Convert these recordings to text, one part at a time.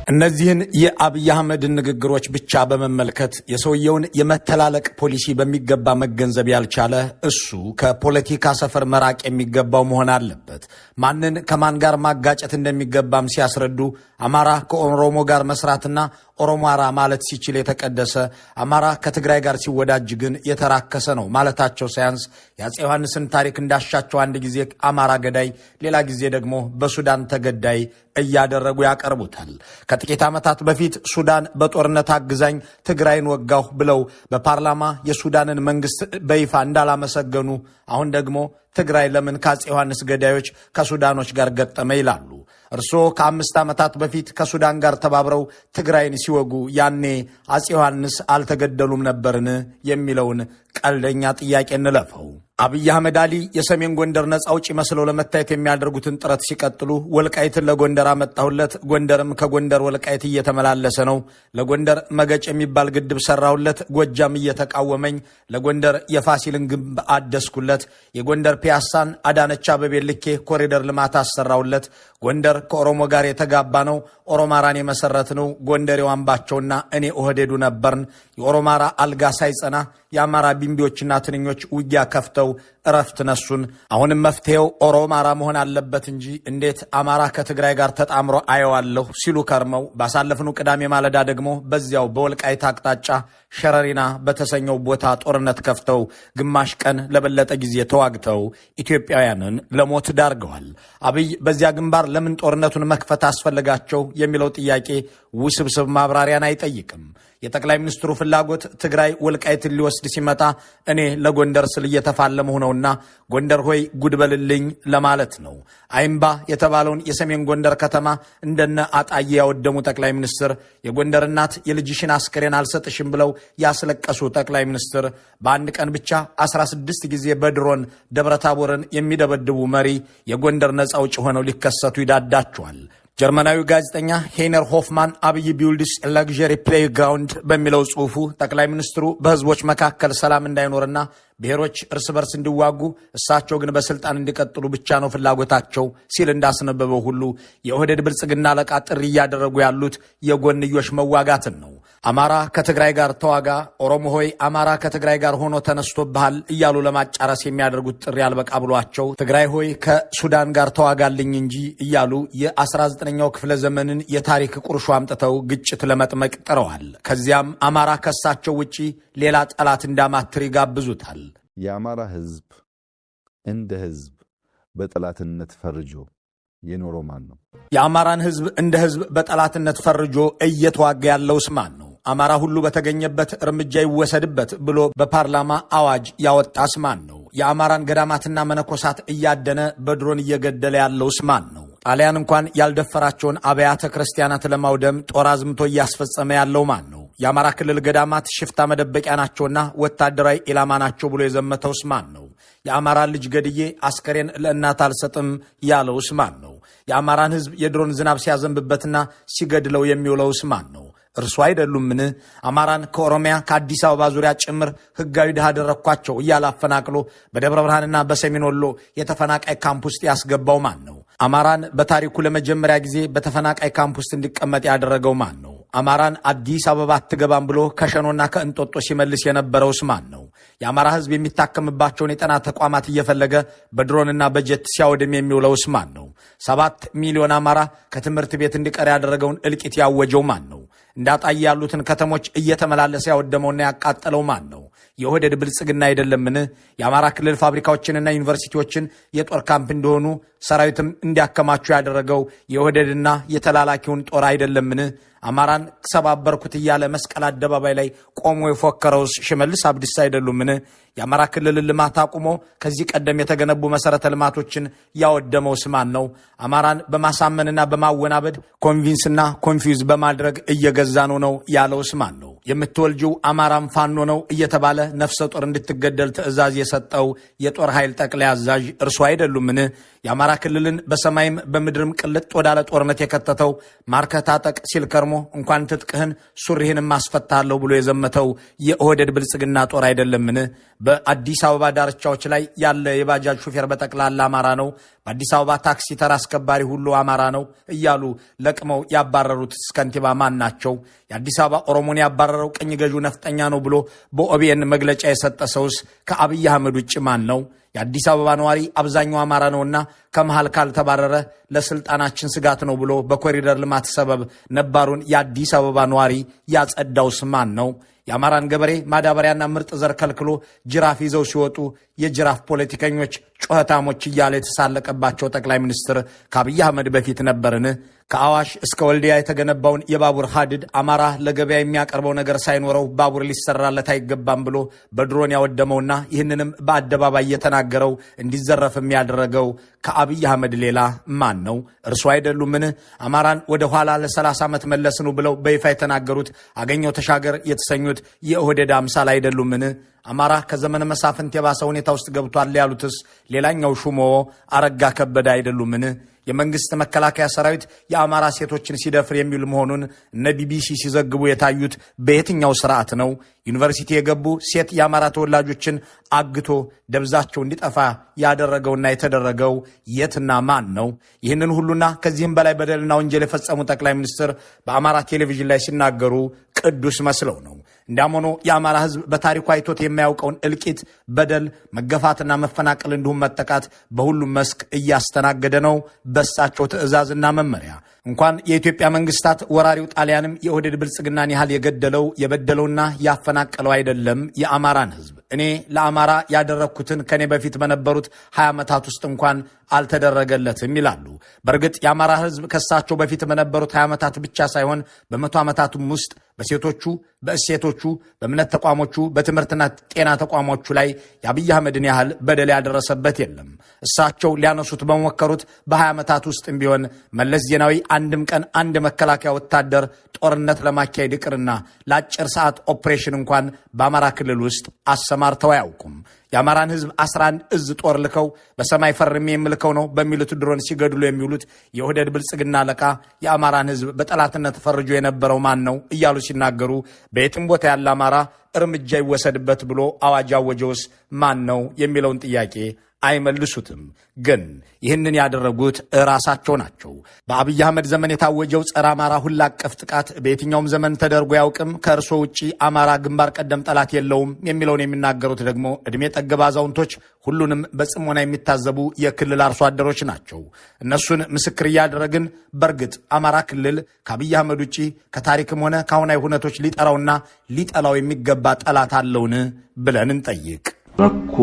እነዚህን የአብይ አህመድ ንግግሮች ብቻ በመመልከት የሰውየውን የመተላለቅ ፖሊሲ በሚገባ መገንዘብ ያልቻለ እሱ ከፖለቲካ ሰፈር መራቅ የሚገባው መሆን አለበት። ማንን ከማን ጋር ማጋጨት እንደሚገባም ሲያስረዱ አማራ ከኦሮሞ ጋር መስራትና ኦሮማራ ማለት ሲችል የተቀደሰ አማራ ከትግራይ ጋር ሲወዳጅ ግን የተራከሰ ነው ማለታቸው ሳያንስ የአፄ ዮሐንስን ታሪክ እንዳሻቸው አንድ ጊዜ አማራ ገዳይ፣ ሌላ ጊዜ ደግሞ በሱዳን ተገዳይ እያደረጉ ያቀርቡታል። ከጥቂት ዓመታት በፊት ሱዳን በጦርነት አግዛኝ ትግራይን ወጋሁ ብለው በፓርላማ የሱዳንን መንግስት በይፋ እንዳላመሰገኑ አሁን ደግሞ ትግራይ ለምን ከአፄ ዮሐንስ ገዳዮች ከሱዳኖች ጋር ገጠመ ይላሉ። እርስዎ ከ5 ዓመታት በፊት ከሱዳን ጋር ተባብረው ትግራይን ሲወጉ ያኔ አፄ ዮሐንስ አልተገደሉም ነበርን የሚለውን ቀልደኛ ጥያቄ እንለፈው። አብይ አህመድ አሊ የሰሜን ጎንደር ነጻ አውጪ መስለው ለመታየት የሚያደርጉትን ጥረት ሲቀጥሉ ወልቃይትን ለጎንደር አመጣሁለት፣ ጎንደርም ከጎንደር ወልቃይት እየተመላለሰ ነው፣ ለጎንደር መገጭ የሚባል ግድብ ሰራሁለት፣ ጎጃም እየተቃወመኝ፣ ለጎንደር የፋሲልን ግንብ አደስኩለት፣ የጎንደር ፒያሳን አዳነች አበቤ ልኬ ኮሪደር ልማት አሰራሁለት፣ ጎንደር ከኦሮሞ ጋር የተጋባ ነው፣ ኦሮማራን የመሰረት ነው፣ ጎንደሬው አምባቸውና እኔ ኦህዴዱ ነበርን፣ የኦሮማራ አልጋ ሳይጸና የአማራ ቢምቢዎችና ትንኞች ውጊያ ከፍተው እረፍት ነሱን። አሁንም መፍትሄው ኦሮማራ መሆን አለበት እንጂ እንዴት አማራ ከትግራይ ጋር ተጣምሮ አየዋለሁ ሲሉ ከርመው ባሳለፍኑ ቅዳሜ ማለዳ ደግሞ በዚያው በወልቃይት አቅጣጫ ሸረሪና በተሰኘው ቦታ ጦርነት ከፍተው ግማሽ ቀን ለበለጠ ጊዜ ተዋግተው ኢትዮጵያውያንን ለሞት ዳርገዋል። አብይ በዚያ ግንባር ለምን ጦርነቱን መክፈት አስፈልጋቸው የሚለው ጥያቄ ውስብስብ ማብራሪያን አይጠይቅም። የጠቅላይ ሚኒስትሩ ፍላጎት ትግራይ ወልቃይትን ሊወስድ ሲመጣ እኔ ለጎንደር ስል እየተፋለምሁ ነውና ጎንደር ሆይ ጉድበልልኝ ለማለት ነው። አይምባ የተባለውን የሰሜን ጎንደር ከተማ እንደነ አጣዬ ያወደሙ ጠቅላይ ሚኒስትር፣ የጎንደር እናት የልጅሽን አስከሬን አልሰጥሽም ብለው ያስለቀሱ ጠቅላይ ሚኒስትር፣ በአንድ ቀን ብቻ 16 ጊዜ በድሮን ደብረታቦርን የሚደበድቡ መሪ የጎንደር ነጻ አውጪ ሆነው ሊከሰቱ ይዳዳቸዋል። ጀርመናዊ ጋዜጠኛ ሄይነር ሆፍማን አብይ ቢውልድስ ለግዠሪ ፕሌይግራውንድ በሚለው ጽሑፉ ጠቅላይ ሚኒስትሩ በህዝቦች መካከል ሰላም እንዳይኖርና ብሔሮች እርስ በርስ እንዲዋጉ እሳቸው ግን በስልጣን እንዲቀጥሉ ብቻ ነው ፍላጎታቸው ሲል እንዳስነበበው ሁሉ የኦህዴድ ብልጽግና አለቃ ጥሪ እያደረጉ ያሉት የጎንዮሽ መዋጋትን ነው። አማራ ከትግራይ ጋር ተዋጋ፣ ኦሮሞ ሆይ አማራ ከትግራይ ጋር ሆኖ ተነስቶብሃል እያሉ ለማጫረስ የሚያደርጉት ጥሪ አልበቃ ብሏቸው ትግራይ ሆይ ከሱዳን ጋር ተዋጋልኝ እንጂ እያሉ የ19ኛው ክፍለ ዘመንን የታሪክ ቁርሾ አምጥተው ግጭት ለመጥመቅ ጥረዋል። ከዚያም አማራ ከሳቸው ውጪ ሌላ ጠላት እንዳማትር ይጋብዙታል። የአማራ ህዝብ እንደ ህዝብ በጠላትነት ፈርጆ የኖረው ማን ነው? የአማራን ህዝብ እንደ ህዝብ በጠላትነት ፈርጆ እየተዋጋ ያለውስ ማን ነው? አማራ ሁሉ በተገኘበት እርምጃ ይወሰድበት ብሎ በፓርላማ አዋጅ ያወጣስ ማን ነው? የአማራን ገዳማትና መነኮሳት እያደነ በድሮን እየገደለ ያለውስ ማን ነው? ጣሊያን እንኳን ያልደፈራቸውን አብያተ ክርስቲያናት ለማውደም ጦር አዝምቶ እያስፈጸመ ያለው ማን ነው? የአማራ ክልል ገዳማት ሽፍታ መደበቂያ ናቸውና ወታደራዊ ኢላማ ናቸው ብሎ የዘመተውስ ማን ነው? የአማራን ልጅ ገድዬ አስከሬን ለእናት አልሰጥም ያለውስ ማን ነው? የአማራን ህዝብ የድሮን ዝናብ ሲያዘንብበትና ሲገድለው የሚውለውስ ማን ነው? እርሱ አይደሉምን? አማራን ከኦሮሚያ ከአዲስ አበባ ዙሪያ ጭምር ህጋዊ ድሃ አደረኳቸው እያለ አፈናቅሎ በደብረ ብርሃንና በሰሜን ወሎ የተፈናቃይ ካምፕ ውስጥ ያስገባው ማን ነው? አማራን በታሪኩ ለመጀመሪያ ጊዜ በተፈናቃይ ካምፕ ውስጥ እንዲቀመጥ ያደረገው ማን ነው? አማራን አዲስ አበባ አትገባም ብሎ ከሸኖና ከእንጦጦ ሲመልስ የነበረውስ ማን ነው? የአማራ ህዝብ የሚታከምባቸውን የጤና ተቋማት እየፈለገ በድሮንና በጀት ሲያወድም የሚውለውስ ማን ነው? 7 ሚሊዮን አማራ ከትምህርት ቤት እንዲቀር ያደረገውን እልቂት ያወጀው ማን ነው? እንዳጣይ ያሉትን ከተሞች እየተመላለሰ ያወደመውና ያቃጠለው ማን ነው? የኦህዴድ ብልጽግና አይደለምን? የአማራ ክልል ፋብሪካዎችንና ዩኒቨርሲቲዎችን የጦር ካምፕ እንደሆኑ ሰራዊትም እንዲያከማቹ ያደረገው የኦህዴድና የተላላኪውን ጦር አይደለምን? አማራን ሰባበርኩት እያለ መስቀል አደባባይ ላይ ቆሞ የፎከረውስ ሽመልስ አብዲሳ አይደሉምን? የአማራ ክልል ልማት አቁሞ ከዚህ ቀደም የተገነቡ መሰረተ ልማቶችን ያወደመውስ ማን ነው? አማራን በማሳመንና በማወናበድ ኮንቪንስና ኮንፊውዝ በማድረግ እየገዛ ነው ያለውስ ማን ነው? የምትወልጂው አማራም ፋኖ ነው እየተባለ ነፍሰ ጦር እንድትገደል ትዕዛዝ የሰጠው የጦር ኃይል ጠቅላይ አዛዥ እርሱ አይደሉምን? የአማራ ክልልን በሰማይም በምድርም ቅልጥ ወዳለ ጦርነት የከተተው ማርከህ ታጠቅ ሲል ከርሞ እንኳን ትጥቅህን ሱሪህንም አስፈታለሁ ብሎ የዘመተው የኦህዴድ ብልጽግና ጦር አይደለምን? በአዲስ አበባ ዳርቻዎች ላይ ያለ የባጃጅ ሹፌር በጠቅላላ አማራ ነው። በአዲስ አበባ ታክሲ ተራ አስከባሪ ሁሉ አማራ ነው እያሉ ለቅመው ያባረሩት ከንቲባ ማን ናቸው? የአዲስ አበባ ኦሮሞን ያባረረው ቅኝ ገዢው ነፍጠኛ ነው ብሎ በኦቢኤን መግለጫ የሰጠ ሰውስ ከአብይ አህመድ ውጭ ማን ነው? የአዲስ አበባ ነዋሪ አብዛኛው አማራ ነውና ከመሃል ካልተባረረ ለስልጣናችን ስጋት ነው ብሎ በኮሪደር ልማት ሰበብ ነባሩን የአዲስ አበባ ነዋሪ ያጸዳውስ ማን ነው? የአማራን ገበሬ ማዳበሪያና ምርጥ ዘር ከልክሎ ጅራፍ ይዘው ሲወጡ የጅራፍ ፖለቲከኞች ጩኸታሞች እያለ የተሳለቀባቸው ጠቅላይ ሚኒስትር ከአብይ አህመድ በፊት ነበርን? ከአዋሽ እስከ ወልዲያ የተገነባውን የባቡር ሀዲድ አማራ ለገበያ የሚያቀርበው ነገር ሳይኖረው ባቡር ሊሰራለት አይገባም ብሎ በድሮን ያወደመውና ይህንንም በአደባባይ የተናገረው እንዲዘረፍ የሚያደረገው ከአብይ አህመድ ሌላ ማን ነው? እርሱ አይደሉምን? አማራን ወደ ኋላ ለ30 ዓመት መለስኑ ብለው በይፋ የተናገሩት አገኘው ተሻገር የተሰኙት የኦህዴድ አምሳል አይደሉምን? አማራ ከዘመነ መሳፍንት የባሰ ሁኔታ ውስጥ ገብቷል ያሉትስ ሌላኛው ሹሞ አረጋ ከበደ አይደሉምን? የመንግስት መከላከያ ሰራዊት የአማራ ሴቶችን ሲደፍር የሚል መሆኑን እነ ቢቢሲ ሲዘግቡ የታዩት በየትኛው ስርዓት ነው? ዩኒቨርሲቲ የገቡ ሴት የአማራ ተወላጆችን አግቶ ደብዛቸው እንዲጠፋ ያደረገውና የተደረገው የትና ማን ነው? ይህንን ሁሉና ከዚህም በላይ በደልና ወንጀል የፈጸሙ ጠቅላይ ሚኒስትር በአማራ ቴሌቪዥን ላይ ሲናገሩ ቅዱስ መስለው ነው። እንዳም ሆኖ የአማራ ሕዝብ በታሪኩ አይቶት የማያውቀውን እልቂት፣ በደል፣ መገፋትና መፈናቀል እንዲሁም መጠቃት በሁሉም መስክ እያስተናገደ ነው በሳቸው ትዕዛዝና መመሪያ። እንኳን የኢትዮጵያ መንግስታት ወራሪው ጣሊያንም የኦህዴድ ብልጽግናን ያህል የገደለው የበደለውና ያፈናቀለው አይደለም የአማራን ሕዝብ። እኔ ለአማራ ያደረግኩትን ከኔ በፊት በነበሩት 20 ዓመታት ውስጥ እንኳን አልተደረገለትም ይላሉ። በእርግጥ የአማራ ሕዝብ ከሳቸው በፊት በነበሩት 20 ዓመታት ብቻ ሳይሆን በመቶ ዓመታቱም ውስጥ በሴቶቹ፣ በእሴቶቹ፣ በእምነት ተቋሞቹ፣ በትምህርትና ጤና ተቋሞቹ ላይ የአብይ አህመድን ያህል በደል ያደረሰበት የለም። እሳቸው ሊያነሱት በሞከሩት በ20 ዓመታት ውስጥም ቢሆን መለስ ዜናዊ አንድም ቀን አንድ መከላከያ ወታደር ጦርነት ለማካሄድ ይቅርና ለአጭር ሰዓት ኦፕሬሽን እንኳን በአማራ ክልል ውስጥ አሰማርተው አያውቁም። የአማራን ሕዝብ 11 እዝ ጦር ልከው በሰማይ ፈርሜ የምልከው ነው በሚሉት ድሮን ሲገድሉ የሚውሉት የኦህዴድ ብልጽግና አለቃ የአማራን ሕዝብ በጠላትነት ፈርጆ የነበረው ማን ነው እያሉ ሲናገሩ በየትም ቦታ ያለ አማራ እርምጃ ይወሰድበት ብሎ አዋጅ አወጀውስ ማን ነው የሚለውን ጥያቄ አይመልሱትም። ግን ይህንን ያደረጉት ራሳቸው ናቸው። በአብይ አህመድ ዘመን የታወጀው ጸረ አማራ ሁላ አቀፍ ጥቃት በየትኛውም ዘመን ተደርጎ ያውቅም፣ ከእርሶ ውጪ አማራ ግንባር ቀደም ጠላት የለውም የሚለውን የሚናገሩት ደግሞ ዕድሜ ጠገብ አዛውንቶች፣ ሁሉንም በጽሞና የሚታዘቡ የክልል አርሶ አደሮች ናቸው። እነሱን ምስክር እያደረግን በእርግጥ አማራ ክልል ከአብይ አህመድ ውጪ ከታሪክም ሆነ ከአሁናዊ ሁነቶች ሊጠራውና ሊጠላው የሚገባ ጠላት አለውን ብለን እንጠይቅ። ረኮ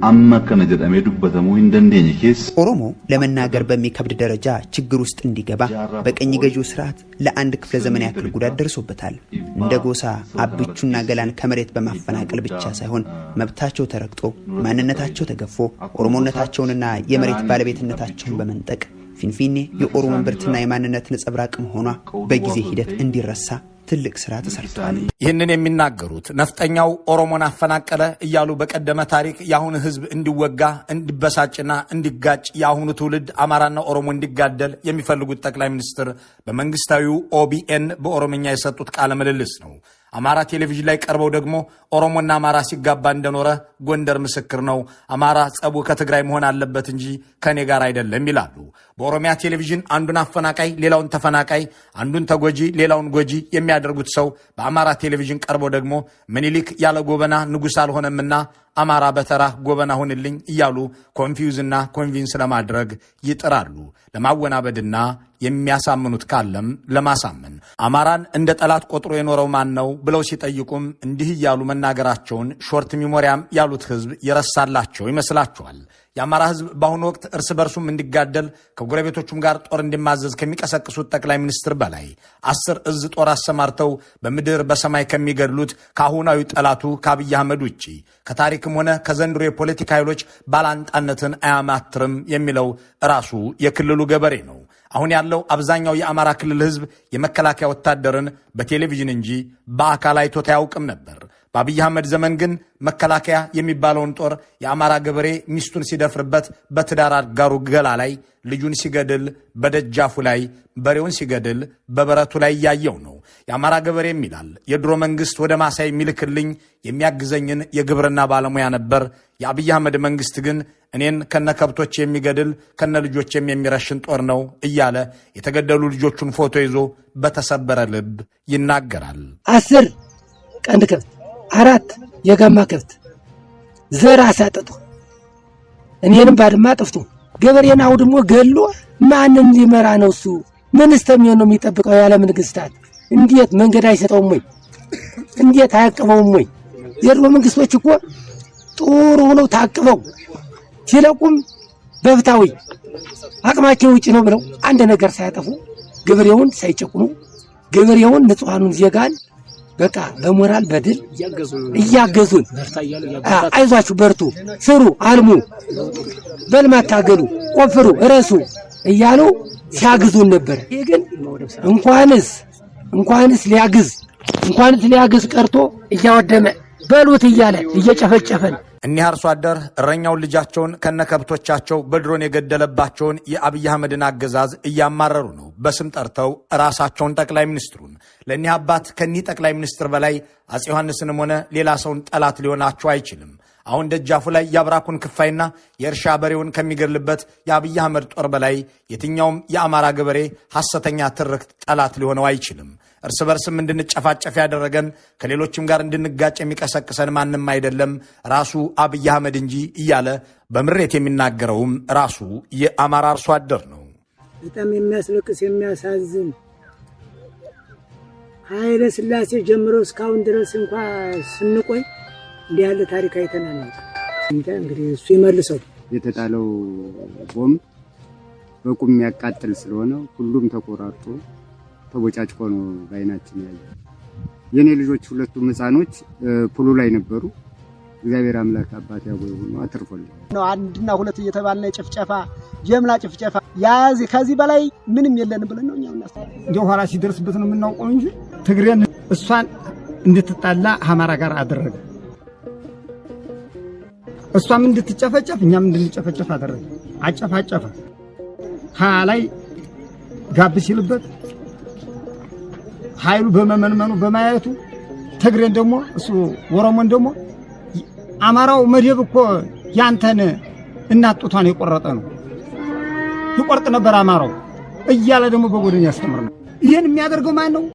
አመከነ ጀደሜ ዱበተሙ እንደንደኝ ኬስ ኦሮሞ ለመናገር በሚከብድ ደረጃ ችግር ውስጥ እንዲገባ በቀኝ ገዢው ስርዓት ለአንድ ክፍለ ዘመን ያክል ጉዳት ደርሶበታል። እንደ ጎሳ አብቹና ገላን ከመሬት በማፈናቀል ብቻ ሳይሆን መብታቸው ተረግጦ ማንነታቸው ተገፎ ኦሮሞነታቸውንና የመሬት ባለቤትነታቸውን በመንጠቅ ፊንፊኔ የኦሮሞ ብርትና የማንነት ነጸብራቅ መሆኗ በጊዜ ሂደት እንዲረሳ ትልቅ ስራ ተሰርቷል። ይህንን የሚናገሩት ነፍጠኛው ኦሮሞን አፈናቀለ እያሉ በቀደመ ታሪክ የአሁኑ ህዝብ እንዲወጋ እንዲበሳጭና እንዲጋጭ የአሁኑ ትውልድ አማራና ኦሮሞ እንዲጋደል የሚፈልጉት ጠቅላይ ሚኒስትር በመንግስታዊው ኦቢኤን በኦሮምኛ የሰጡት ቃለ ምልልስ ነው። አማራ ቴሌቪዥን ላይ ቀርበው ደግሞ ኦሮሞና አማራ ሲጋባ እንደኖረ ጎንደር ምስክር ነው፣ አማራ ጸቡ ከትግራይ መሆን አለበት እንጂ ከኔ ጋር አይደለም ይላሉ። በኦሮሚያ ቴሌቪዥን አንዱን አፈናቃይ ሌላውን ተፈናቃይ፣ አንዱን ተጎጂ ሌላውን ጎጂ የሚያደርጉት ሰው በአማራ ቴሌቪዥን ቀርበው ደግሞ ምኒልክ ያለ ጎበና ንጉሥ አልሆነምና አማራ በተራ ጎበና ሁንልኝ እያሉ ኮንፊውዝና ኮንቪንስ ለማድረግ ይጥራሉ። ለማወናበድና የሚያሳምኑት ካለም ለማሳመን። አማራን እንደ ጠላት ቆጥሮ የኖረው ማን ነው ብለው ሲጠይቁም እንዲህ እያሉ መናገራቸውን ሾርት ሚሞሪያም ያሉት ህዝብ የረሳላቸው ይመስላቸዋል። የአማራ ህዝብ በአሁኑ ወቅት እርስ በርሱም እንዲጋደል ከጎረቤቶቹም ጋር ጦር እንዲማዘዝ ከሚቀሰቅሱት ጠቅላይ ሚኒስትር በላይ 10 እዝ ጦር አሰማርተው በምድር በሰማይ ከሚገድሉት ከአሁናዊ ጠላቱ ከአብይ አህመድ ውጪ ከታሪክም ሆነ ከዘንድሮ የፖለቲካ ኃይሎች ባላንጣነትን አያማትርም የሚለው ራሱ የክልሉ ገበሬ ነው። አሁን ያለው አብዛኛው የአማራ ክልል ህዝብ የመከላከያ ወታደርን በቴሌቪዥን እንጂ በአካል አይቶት አያውቅም ነበር። በአብይ አህመድ ዘመን ግን መከላከያ የሚባለውን ጦር የአማራ ገበሬ ሚስቱን ሲደፍርበት በትዳር አጋሩ ገላ ላይ ልጁን ሲገድል በደጃፉ ላይ በሬውን ሲገድል በበረቱ ላይ ያየው ነው። የአማራ ገበሬም ይላል የድሮ መንግስት ወደ ማሳይ የሚልክልኝ የሚያግዘኝን የግብርና ባለሙያ ነበር። የአብይ አህመድ መንግስት ግን እኔን ከነከብቶች የሚገድል ከነ ልጆችም የሚረሽን ጦር ነው እያለ የተገደሉ ልጆቹን ፎቶ ይዞ በተሰበረ ልብ ይናገራል። 10 ቀንድ ከብት 4 የጋማ ከብት ዘር አሳጥቶ እኔንም ባድማ ጥፍቶ ገበሬን አውድሞ ገሎ ማንን ሊመራ ነው? እሱ ምን እስተሚሆን ነው የሚጠብቀው? ያለ መንግስታት እንዴት መንገድ አይሰጠውም ወይ? እንዴት አያቅበውም ወይ? የድሮ መንግስቶች እኮ ጥሩ ሆነው ታቅበው ሲለቁም በፍታዊ አቅማቸው ውጪ ነው ብለው አንድ ነገር ሳያጠፉ ገበሬውን ሳይጨቁኑ ገበሬውን ንጹሃኑን ዜጋን በቃ በሞራል በድል እያገዙን አይዟችሁ በርቱ ስሩ አልሙ በልማት ታገሉ ቆፍሩ እረሱ እያሉ ሲያግዙን ነበር። ይሄ ግን እንኳንስ ሊያግዝ ቀርቶ እያወደመ በሉት እያለ እየጨፈጨፈን እኒህ አርሶ አደር እረኛውን ልጃቸውን ከነከብቶቻቸው በድሮን የገደለባቸውን የአብይ አህመድን አገዛዝ እያማረሩ ነው። በስም ጠርተው ራሳቸውን ጠቅላይ ሚኒስትሩን። ለእኒህ አባት ከኒህ ጠቅላይ ሚኒስትር በላይ አፄ ዮሐንስንም ሆነ ሌላ ሰውን ጠላት ሊሆናቸው አይችልም። አሁን ደጃፉ ላይ የአብራኩን ክፋይና የእርሻ በሬውን ከሚገድልበት የአብይ አህመድ ጦር በላይ የትኛውም የአማራ ገበሬ ሐሰተኛ ትርክት ጠላት ሊሆነው አይችልም። እርስ በርስም እንድንጨፋጨፍ ያደረገን ከሌሎችም ጋር እንድንጋጭ የሚቀሰቅሰን ማንም አይደለም ራሱ አብይ አህመድ እንጂ እያለ በምሬት የሚናገረውም ራሱ የአማራ አርሶ አደር ነው። በጣም የሚያስለቅስ የሚያሳዝን ኃይለ ሥላሴ ጀምሮ እስካሁን ድረስ እንኳን ስንቆይ እንዲህ ያለ ታሪክ አይተናል። እንግዲህ እሱ ይመልሰው። የተጣለው ቦምብ በቁም የሚያቃጥል ስለሆነ ሁሉም ተቆራርጦ ተቦጫጭቆ ነው ባይናችን ያየ። የኔ ልጆች ሁለቱም ህፃኖች ፑሉ ላይ ነበሩ። እግዚአብሔር አምላክ አባት ያጎይ ሆኖ አትርፎልኝ ነው። 1 እና 2 እየተባለ ጭፍጨፋ ጀምላ ጭፍጨፋ ያዚ ከዚህ በላይ ምንም የለን ብለን ነው እኛው እናስ እንደ ኋላ ሲደርስበት ነው የምናውቀው እንጂ ትግሬን እሷን እንድትጣላ አማራ ጋር አደረገ። እሷም እንድትጨፈጨፍ እኛም እንድንጨፈጨፍ አደረገ። አጨፋጨፈ ላይ ጋብ ሲልበት ኃይሉ በመመንመኑ በማየቱ ትግሬን ደግሞ እሱ ወሮሞን ደግሞ አማራው መደብ እኮ ያንተን እናጡቷን የቆረጠ ነው ይቆርጥ ነበር አማራው እያለ ደግሞ በጎደኛ ያስተምር ነው። ይሄን የሚያደርገው ማን ነው?